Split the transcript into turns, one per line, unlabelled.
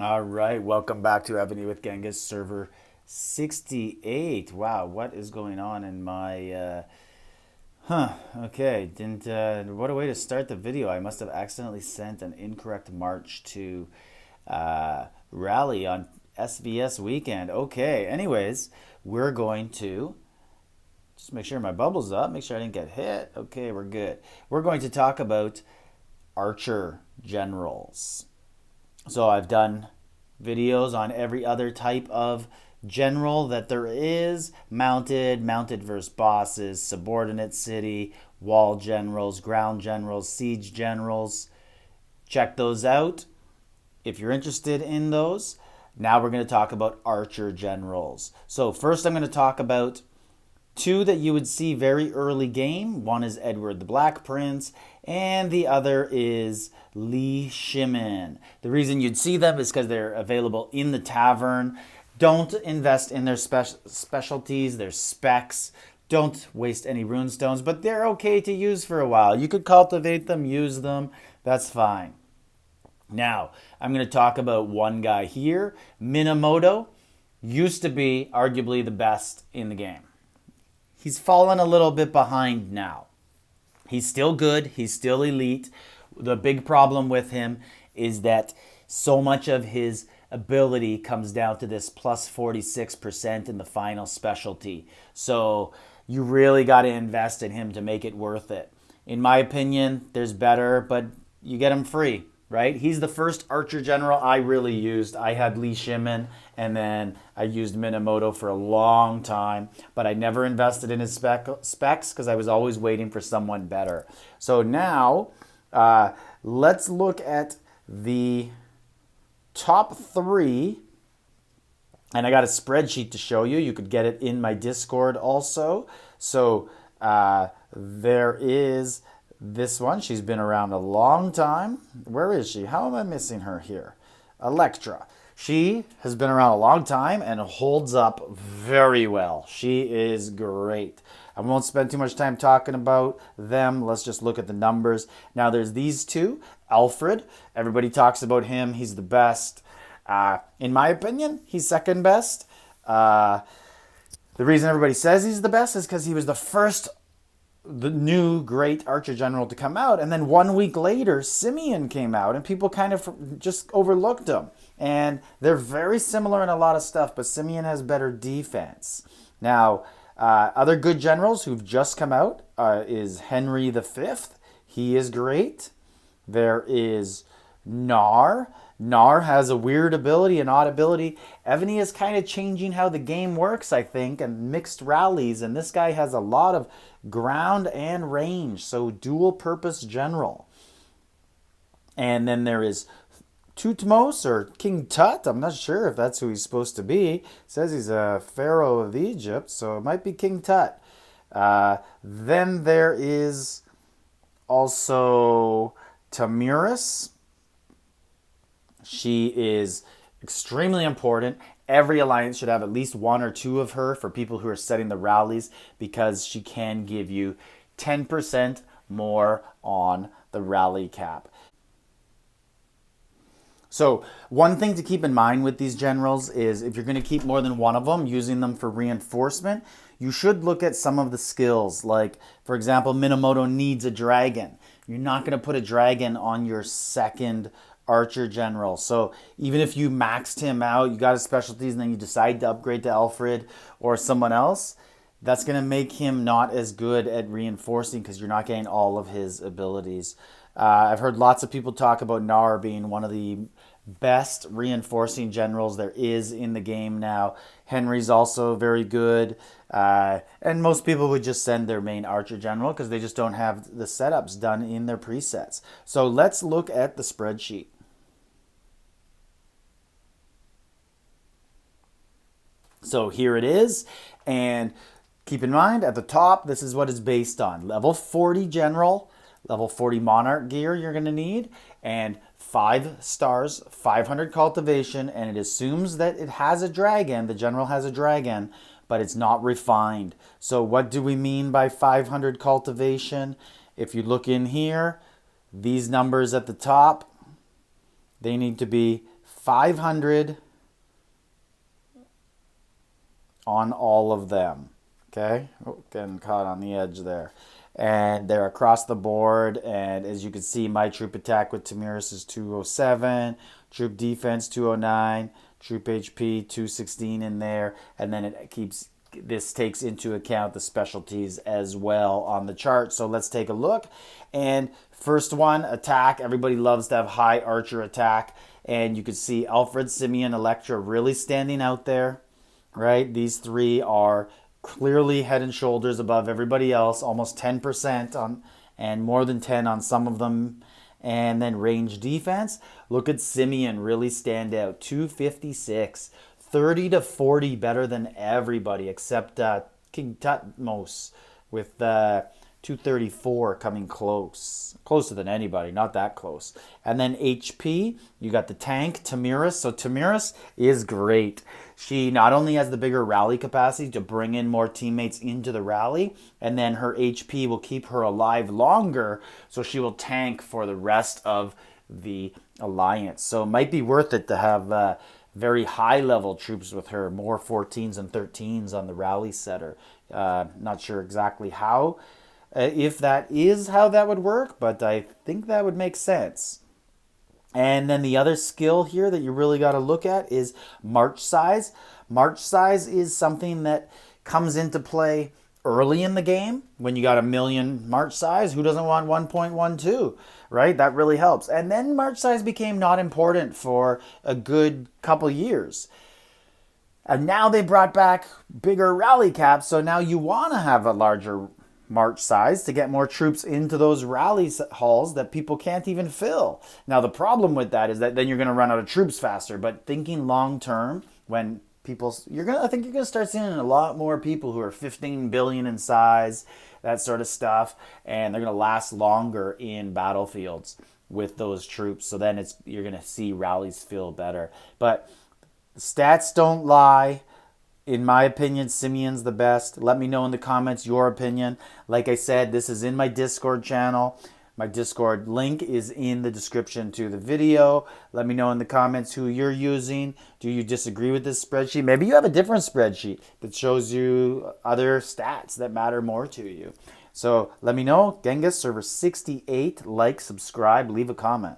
All right, welcome back to Evony with Genghis server 68. Wow, what is going on in my okay, didn't what a way to start the video. I must have accidentally sent an incorrect march to rally on SVS weekend. Okay, anyways, we're going to just make sure my bubble's up, make sure I didn't get hit. Okay, we're good. We're going to talk about archer generals. So I've done videos on every other type of general that there is: mounted versus bosses, subordinate city, wall generals, ground generals, siege generals. Check those out if you're interested in those. Now we're going to talk about archer generals. So first I'm going to talk about two that you would see very early game. One is Edward the Black Prince, and the other is Li Shimin. The reason you'd see them is because they're available in the tavern. Don't invest in their specialties, their specs. Don't waste any runestones, but they're okay to use for a while. You could cultivate them, use them, that's fine. Now, I'm going to talk about one guy here. Minamoto used to be arguably the best in the game. He's fallen a little bit behind now. He's still good. He's still elite. The big problem with him is that so much of his ability comes down to this plus 46% in the final specialty. So you really got to invest in him to make it worth it. In my opinion, there's better, but you get him free, right? He's the first archer general I really used. I had Li Shimin, and then I used Minamoto for a long time, but I never invested in his specs because I was always waiting for someone better. So now, let's look at the top three, and I got a spreadsheet to show you. You could get it in my Discord also. So there is this one. She's been around a long time. Where is she? How am I missing her here? Electra. She has been around a long time and holds up very well. She is great. I won't spend too much time talking about them. Let's just look at the numbers. Now there's these two. Alfred. Everybody talks about him. He's the best. In my opinion, he's second best. The reason everybody says he's the best is because he was the new great archer general to come out, and then 1 week later Simeon came out and people kind of just overlooked him. And they're very similar in a lot of stuff, but Simeon has better defense. Now other good generals who've just come out is Henry V. He is great. There is Nar. Nar has a weird ability, an odd ability. Evony is kind of changing how the game works, I think, and mixed rallies. And this guy has a lot of ground and range, so dual purpose general. And then there is Tutmos, or King Tut. I'm not sure if that's who he's supposed to be. It says he's a pharaoh of Egypt, so it might be King Tut. Then there is also Tamiris. She is extremely important. Every alliance should have at least one or two of her for people who are setting the rallies, because she can give you 10% more on the rally cap. So one thing to keep in mind with these generals is if you're going to keep more than one of them, using them for reinforcement, you should look at some of the skills. Like, for example, Minamoto needs a dragon. You're not going to put a dragon on your second archer general. So even if you maxed him out, you got his specialties, and then you decide to upgrade to Alfred or someone else, that's going to make him not as good at reinforcing because you're not getting all of his abilities. I've heard lots of people talk about Nar being one of the best reinforcing generals there is in the game now. Henry's also very good. And most people would just send their main archer general because they just don't have the setups done in their presets. So let's look at the spreadsheet. So here it is, and keep in mind at the top, this is what it's based on. Level 40 general, level 40 monarch gear you're going to need, and 5 stars, 500 cultivation, and it assumes that it has a dragon, the general has a dragon, but it's not refined. So what do we mean by 500 cultivation? If you look in here, these numbers at the top, they need to be 500 on all of them. Okay, getting caught on the edge there. And they're across the board. And as you can see, my troop attack with Tamiris is 207, troop defense 209, troop HP 216 in there. And then this takes into account the specialties as well on the chart. So let's take a look. And first one, attack. Everybody loves to have high archer attack. And you can see Alfred, Simeon, Electra really standing out there, right? These three are clearly head and shoulders above everybody else, almost 10% on, and more than 10 on some of them. And then range defense, look at Simeon really stand out, 256, 30 to 40 better than everybody except King Tutmos with 234 coming closer than anybody, not that close. And then HP, you got the tank, Tamiris. So Tamiris is great. She not only has the bigger rally capacity to bring in more teammates into the rally, and then her HP will keep her alive longer, so she will tank for the rest of the alliance. So it might be worth it to have very high level troops with her, more 14s and 13s on the rally setter. Not sure exactly how. If that is how that would work, but I think that would make sense. And then the other skill here that you really got to look at is march size. March size is something that comes into play early in the game when you got 1,000,000 march size. Who doesn't want 1.12, right? That really helps. And then march size became not important for a good couple years. And now they brought back bigger rally caps, so now you want to have a larger march size to get more troops into those rally halls that people can't even fill. Now the problem with that is that then you're going to run out of troops faster. But thinking long term, when I think you're going to start seeing a lot more people who are 15 billion in size, that sort of stuff, and they're going to last longer in battlefields with those troops. So then you're going to see rallies feel better. But the stats don't lie. In my opinion, Simeon's the best. Let me know in the comments your opinion. Like I said, this is in my Discord channel. My Discord link is in the description to the video. Let me know in the comments who you're using. Do you disagree with this spreadsheet? Maybe you have a different spreadsheet that shows you other stats that matter more to you. So let me know. Genghis, server 68. Like, subscribe, leave a comment.